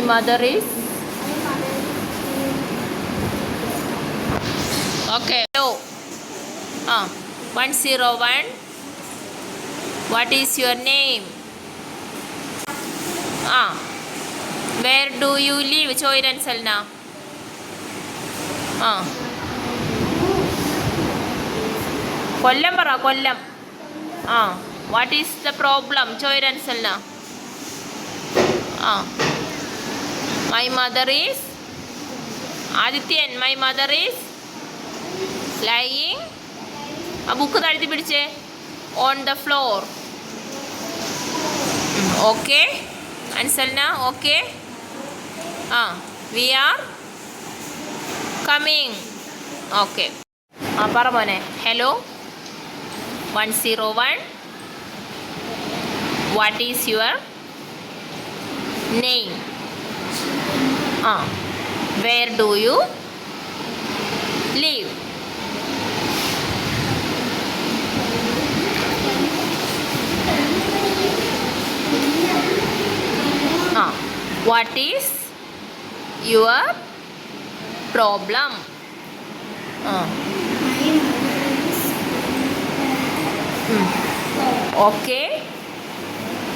mother is. Okay. Hello. 101. What is your name? Where do you live? Choiran Salna. Kollam para Kollam. What is the problem? Choiran Salna. My mother is Adityan. My mother is lying. A book on the floor. Okay. And Salna, okay. We are coming. Okay. Paramone. Hello. 101. What is your name? Where do you live? What is your problem? Okay.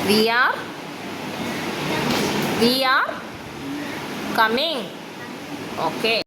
We are coming. Okay.